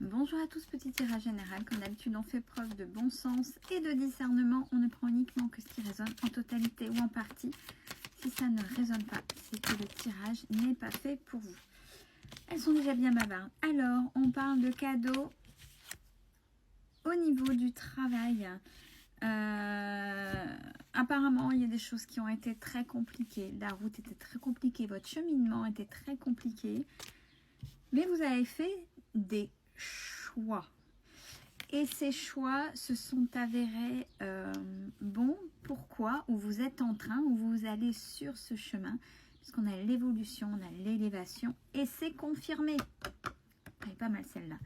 Bonjour à tous, petit tirage général. Comme d'habitude, on fait preuve de bon sens et de discernement. On ne prend uniquement que ce qui résonne en totalité ou en partie. Si ça ne résonne pas, c'est que le tirage n'est pas fait pour vous. Elles sont déjà bien bavardes. Alors, on parle de cadeaux au niveau du travail. Apparemment, il y a des choses qui ont été très compliquées. La route était très compliquée, votre cheminement était très compliqué. Mais vous avez fait des choix. Et ces choix se sont avérés bons. Pourquoi? Où vous êtes en train, où vous allez sur ce chemin. Puisqu'on a l'évolution, on a l'élévation. Et c'est confirmé. Elle est pas mal celle-là.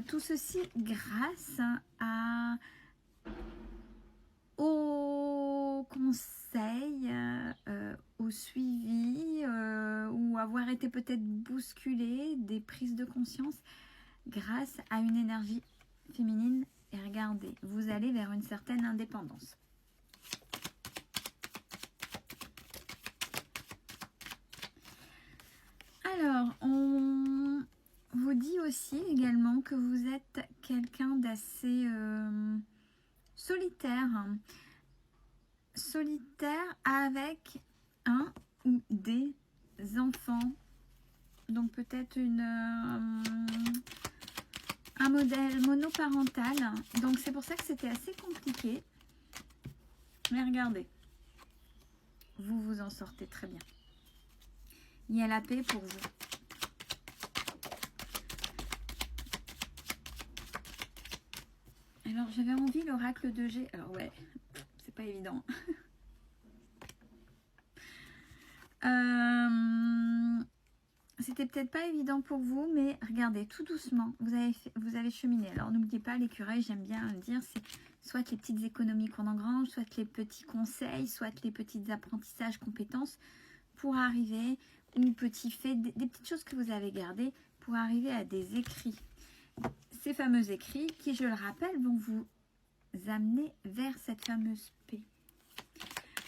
Tout ceci grâce au conseil, au suivi, ou avoir été peut-être bousculé, des prises de conscience grâce à une énergie féminine. Et regardez, vous allez vers une certaine indépendance. Alors, on vous dit aussi également que vous êtes quelqu'un d'assez solitaire. Solitaire avec un ou des enfants. Donc peut-être un modèle monoparental. Donc c'est pour ça que c'était assez compliqué. Mais regardez, vous vous en sortez très bien. Il y a la paix pour vous. Alors j'avais envie l'oracle de G. Alors ouais, c'est pas évident. C'était peut-être pas évident pour vous, mais regardez, tout doucement, vous avez cheminé. Alors n'oubliez pas, l'écureuil, j'aime bien le dire, c'est soit les petites économies qu'on engrange, soit les petits conseils, soit les petits apprentissages, compétences pour arriver, ou petits faits, des petites choses que vous avez gardées pour arriver à des écrits. Ces fameux écrits qui, je le rappelle, vont vous amener vers cette fameuse paix.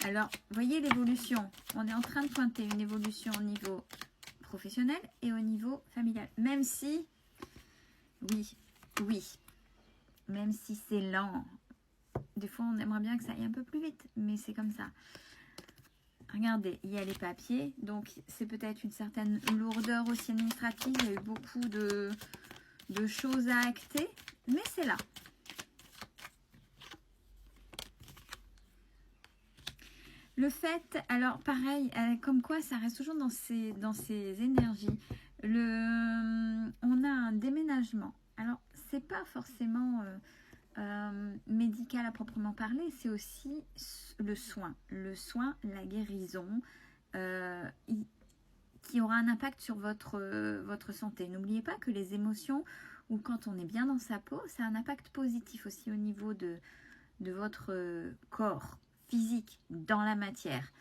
Alors, voyez l'évolution. On est en train de pointer une évolution au niveau professionnel et au niveau familial. Même si, oui, même si c'est lent. Des fois, on aimerait bien que ça aille un peu plus vite, mais c'est comme ça. Regardez, il y a les papiers, donc c'est peut-être une certaine lourdeur aussi administrative. Il y a eu beaucoup de choses à acter, mais c'est là. Le fait, alors pareil, comme quoi ça reste toujours dans ces énergies. On a un déménagement. Alors, c'est pas forcément médical à proprement parler, c'est aussi le soin. Le soin, la guérison, qui aura un impact sur votre santé. N'oubliez pas que les émotions, ou quand on est bien dans sa peau, ça a un impact positif aussi au niveau de votre corps physique dans la matière.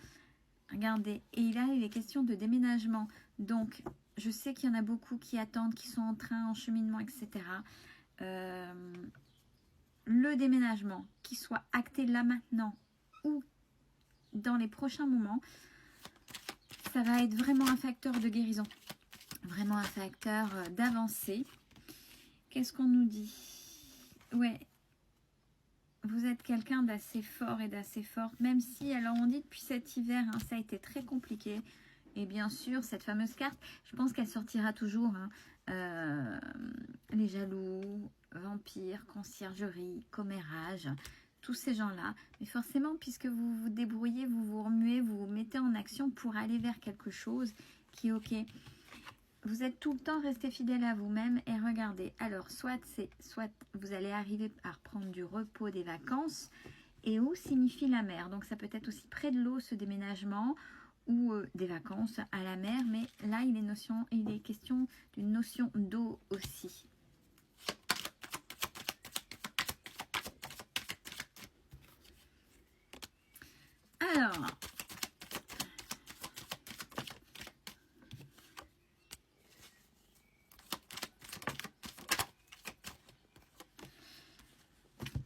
Regardez, et là il est question de déménagement, donc je sais qu'il y en a beaucoup qui attendent, qui sont en cheminement, etc. Le déménagement, qu'il soit acté là maintenant ou dans les prochains moments, ça va être vraiment un facteur de guérison, vraiment un facteur d'avancée. Qu'est-ce qu'on nous dit? Ouais, vous êtes quelqu'un d'assez fort et d'assez forte, même si, alors on dit depuis cet hiver, hein, ça a été très compliqué. Et bien sûr, cette fameuse carte, je pense qu'elle sortira toujours. Hein, les jaloux, vampires, conciergerie, commérage, tous ces gens-là. Mais forcément, puisque vous vous débrouillez, vous vous remuez, vous vous mettez en action pour aller vers quelque chose qui est OK. Vous êtes tout le temps resté fidèle à vous-même et regardez. Alors, soit vous allez arriver à reprendre du repos, des vacances, et où signifie la mer. Donc, ça peut être aussi près de l'eau, ce déménagement, ou des vacances à la mer. Mais là, il est question d'une notion d'eau aussi. Alors...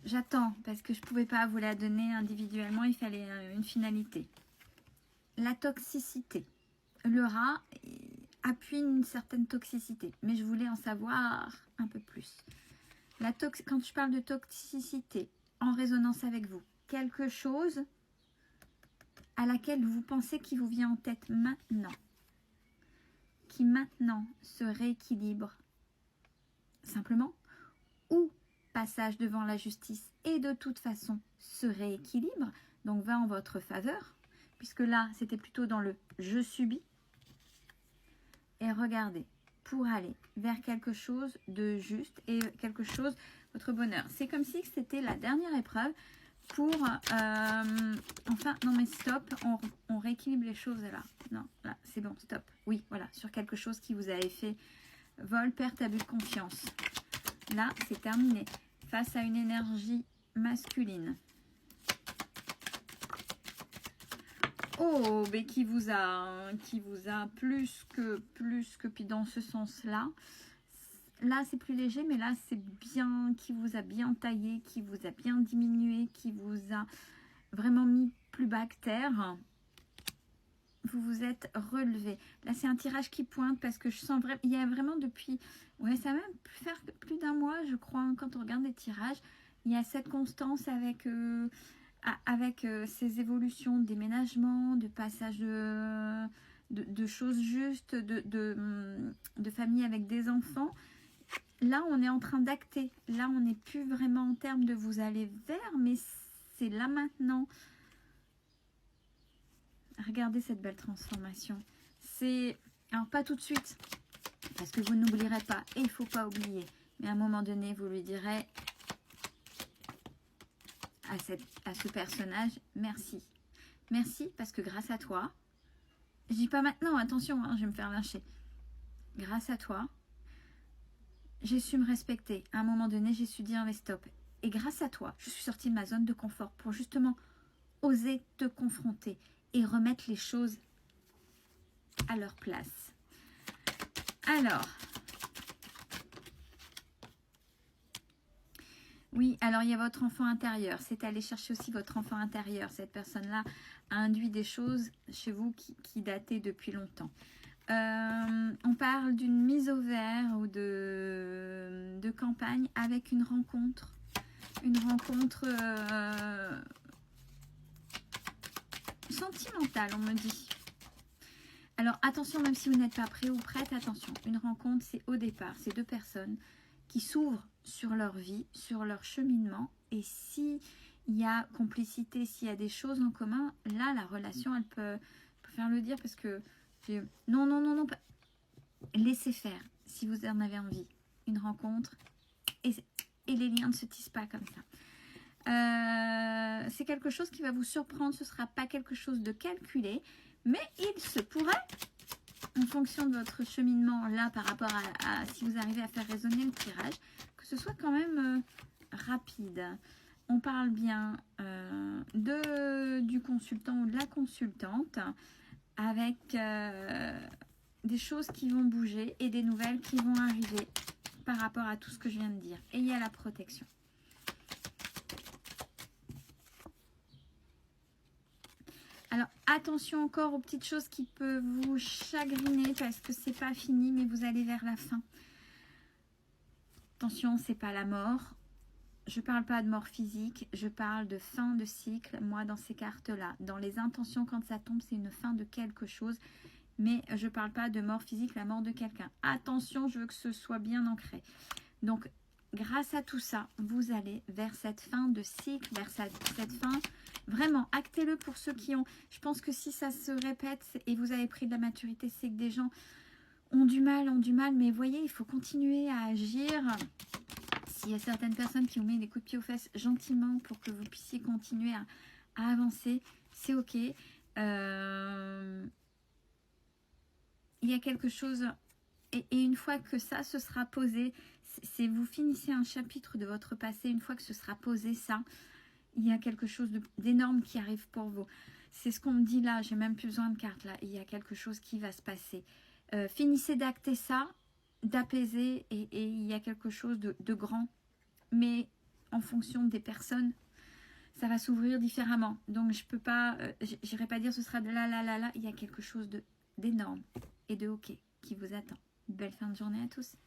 J'attends, parce que je ne pouvais pas vous la donner individuellement, il fallait une finalité. La toxicité. Le rat appuie une certaine toxicité. Mais je voulais en savoir un peu plus. Quand je parle de toxicité, en résonance avec vous, quelque chose à laquelle vous pensez qui vous vient en tête maintenant, qui maintenant se rééquilibre simplement, ou passage devant la justice et de toute façon se rééquilibre, donc va en votre faveur, puisque là c'était plutôt dans le je subis. Et regardez, pour aller vers quelque chose de juste et quelque chose, votre bonheur. C'est comme si c'était la dernière épreuve pour, enfin, non mais stop, on rééquilibre les choses là. Non, là, c'est bon, stop. Oui, voilà, sur quelque chose qui vous avait fait vol, perte, abus de confiance. Là, c'est terminé. Face à une énergie masculine. Oh, mais qui vous a plus que, puis dans ce sens-là. Là, c'est plus léger, mais là, c'est bien, qui vous a bien taillé, qui vous a bien diminué, qui vous a vraiment mis plus bas que terre. Vous vous êtes relevé. Là, c'est un tirage qui pointe parce que je sens vraiment, il y a vraiment depuis, ouais, ça va même faire plus d'un mois, je crois, quand on regarde les tirages, il y a cette constance avec ces évolutions, de déménagement, de passage de choses justes, de famille avec des enfants. Là, on est en train d'acter. Là, on n'est plus vraiment en termes de vous aller vers, mais c'est là maintenant. Regardez cette belle transformation. C'est, alors pas tout de suite, parce que vous n'oublierez pas, et il ne faut pas oublier. Mais à un moment donné, vous lui direz à ce personnage, merci. Merci parce que grâce à toi, je dis pas maintenant, attention, hein, je vais me faire lyncher. Grâce à toi, j'ai su me respecter. À un moment donné, j'ai su dire mais stop. Et grâce à toi, je suis sortie de ma zone de confort pour justement oser te confronter et remettre les choses à leur place. Alors, oui, alors il y a votre enfant intérieur. C'est aller chercher aussi votre enfant intérieur. Cette personne-là a induit des choses chez vous qui dataient depuis longtemps. On parle d'une mise au vert ou de campagne avec une rencontre. Une rencontre sentimentale, on me dit. Alors attention, même si vous n'êtes pas prêt ou prête, attention. Une rencontre, c'est au départ, c'est deux personnes qui s'ouvrent sur leur vie, sur leur cheminement. Et s'il y a complicité, s'il y a des choses en commun, là, la relation, elle peut faire le dire parce que non, non, non, non, pas. Laissez faire si vous en avez envie. Une rencontre et les liens ne se tissent pas comme ça. C'est quelque chose qui va vous surprendre, ce ne sera pas quelque chose de calculé, mais il se pourrait, en fonction de votre cheminement là par rapport à si vous arrivez à faire résonner le tirage, que ce soit quand même rapide. On parle bien du consultant ou de la consultante avec des choses qui vont bouger et des nouvelles qui vont arriver par rapport à tout ce que je viens de dire. Et il y a la protection. Alors, attention encore aux petites choses qui peuvent vous chagriner parce que c'est pas fini, mais vous allez vers la fin. Attention, c'est pas la mort. Je parle pas de mort physique, je parle de fin de cycle. Moi, dans ces cartes-là, dans les intentions, quand ça tombe, c'est une fin de quelque chose. Mais je parle pas de mort physique, la mort de quelqu'un. Attention, je veux que ce soit bien ancré. Donc, grâce à tout ça, vous allez vers cette fin de cycle, vers cette fin. Vraiment, actez-le pour ceux qui ont... Je pense que si ça se répète et vous avez pris de la maturité, c'est que des gens ont du mal, mais voyez, il faut continuer à agir. S'il y a certaines personnes qui ont mis des coups de pied aux fesses gentiment pour que vous puissiez continuer à avancer, c'est ok. Il y a quelque chose... Et une fois que ça se sera posé, c'est vous finissez un chapitre de votre passé, une fois que ce sera posé ça, il y a quelque chose d'énorme qui arrive pour vous. C'est ce qu'on me dit là, j'ai même plus besoin de cartes là, il y a quelque chose qui va se passer. Finissez d'acter ça, d'apaiser et il y a quelque chose de grand. Mais en fonction des personnes, ça va s'ouvrir différemment. Donc je peux pas, j'irai pas dire ce sera de là, il y a quelque chose d'énorme et de ok qui vous attend. Belle fin de journée à tous.